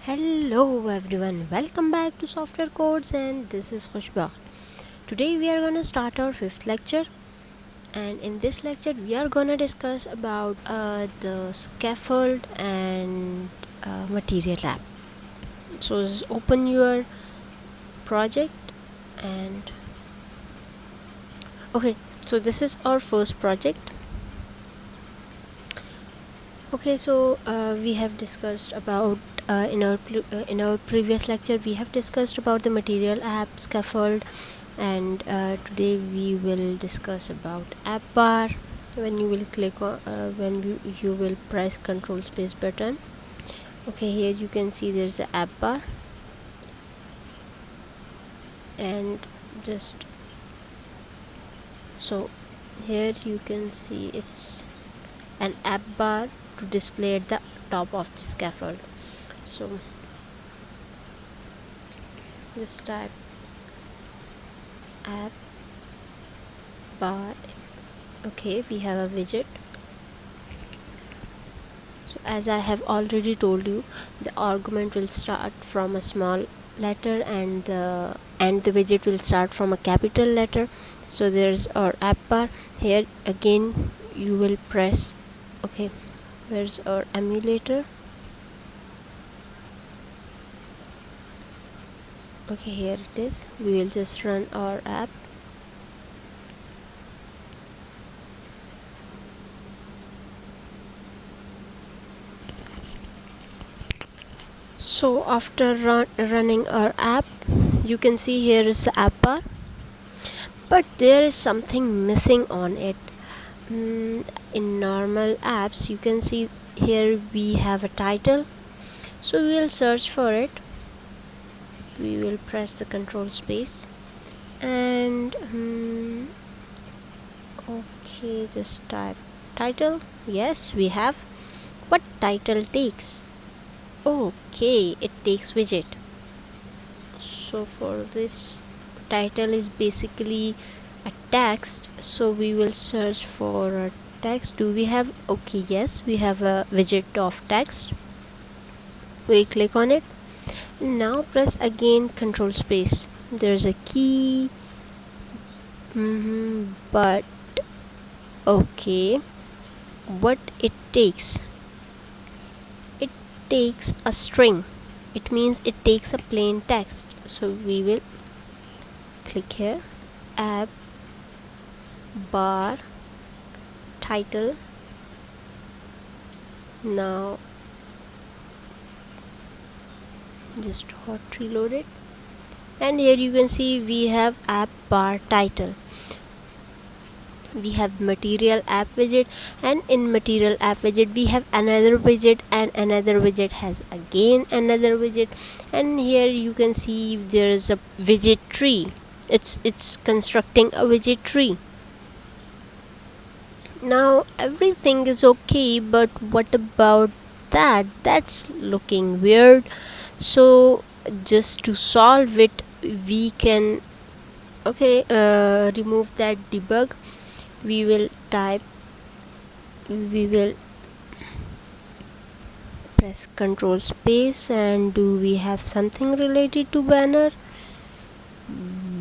Hello everyone, welcome back to Software Codes, and this is Khushba. Today we are going to start our fifth lecture, and in this lecture we are going to discuss about the scaffold and material app. So just open your project and okay, so this is our first project. Okay, so we have discussed about in our previous lecture we have discussed about the material app scaffold, and today we will discuss about AppBar. When you will click on you will press Control Space button. Okay, here you can see there's a AppBar, and just so here you can see it's an AppBar to display at the top of the scaffold. So just type app bar. Okay, we have a widget. So as I have already told you, the argument will start from a small letter and the widget will start from a capital letter. So there's our app bar. Here again you will press okay, where's our emulator? Okay, here it is. We will just run our app. So after running our app, you can see here is the app bar, but there is something missing on it. In normal apps you can see here we have a title, so we will search for it. We will press the Control Space and okay, just type title. Yes, we have. What title takes? Okay, it takes widget. So for this, title is basically a text, so we will search for a text. Do we have? Okay, yes, we have a widget of text. We click on it. Now press again Control Space. There's a key, but okay, what it takes? It takes a string. It means it takes a plain text. So we will click here, app bar title. Now just hot reload it, and here you can see we have app bar title. We have material app widget, and in material app widget we have another widget, and another widget has again another widget, and here you can see there is a widget tree. It's constructing a widget tree. Now everything is okay, but what about that? That's looking weird. So just to solve it, we can remove that debug. We will press Control Space, and do we have something related to banner?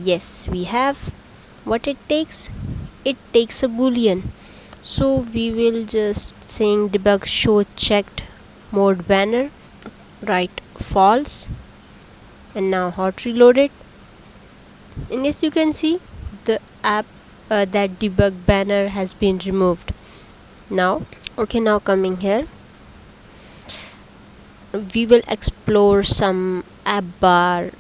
Yes, we have. What it takes? It takes a boolean. So we will just saying debug show checked mode banner, write false, and now hot reload it, and as you can see the app that debug banner has been removed. Now coming here, we will explore some app bar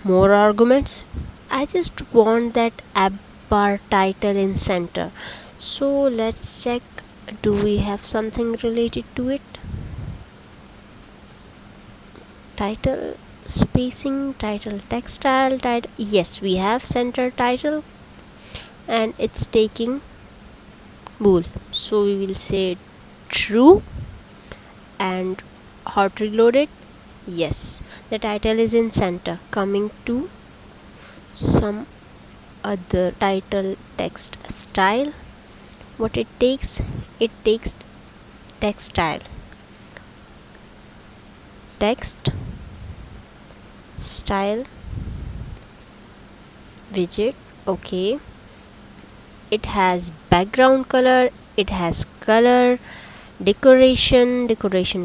more arguments. I just want that app bar title in center, so let's check, do we have something related to it? Title spacing, title text style, title. Yes, we have center title, and it's taking bool, so we will say true and hot reload it. Yes, the title is in center. Coming to some other title text style, what it takes? It takes text style. text style widget. Okay, it has background color, it has color, decoration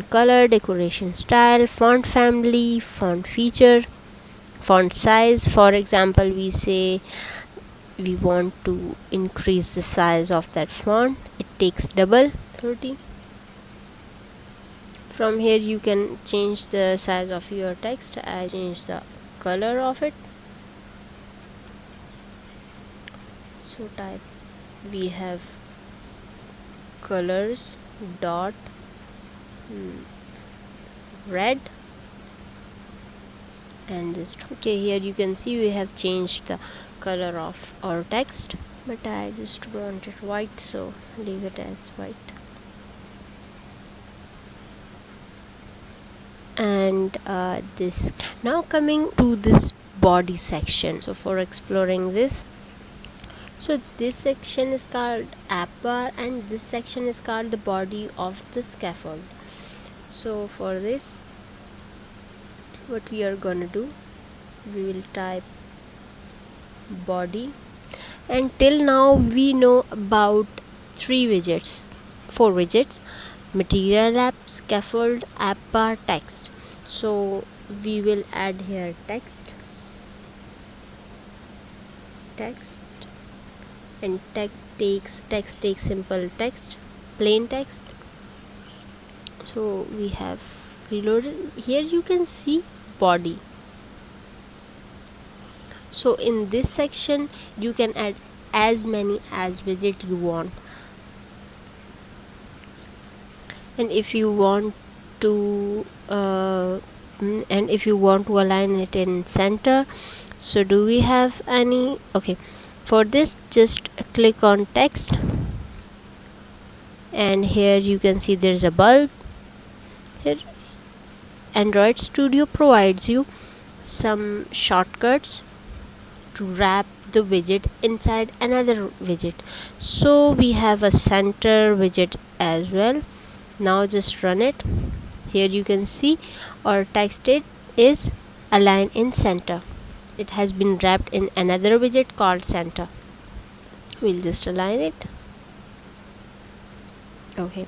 color, decoration style, font family, font feature, font size. For example, we say we want to increase the size of that font, it takes double 30. From here you can change the size of your text. I change the color of it. So type, we have colors dot red, and just okay, here you can see we have changed the color of our text, but I just want it white, so leave it as white. And this, now coming to this body section. So for exploring this, so this section is called AppBar and this section is called the body of the scaffold. So for this, what we are gonna do, we will type body, and till now we know about 4 widgets: material app, scaffold, AppBar, text. So we will add here text, and text takes simple text, plain text. So we have reloaded. Here you can see body. So in this section you can add as many as widget you want, and if you want to align it in center, so do we have any? Okay, for this just click on text, and here you can see there's a bulb. Here Android Studio provides you some shortcuts to wrap the widget inside another widget. So we have a center widget as well. Now just run it. Here you can see our text is aligned in center. It has been wrapped in another widget called center. We'll just align it. Okay,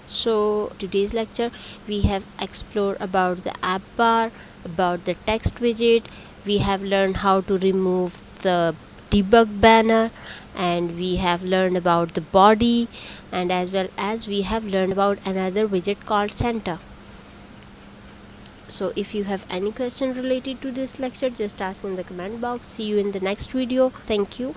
so today's lecture we have explored about the AppBar, about the text widget. We have learned how to remove the debug banner, and we have learned about the body, and as well as we have learned about another widget called center. So if you have any question related to this lecture, just ask in the comment box. See you in the next video. Thank you.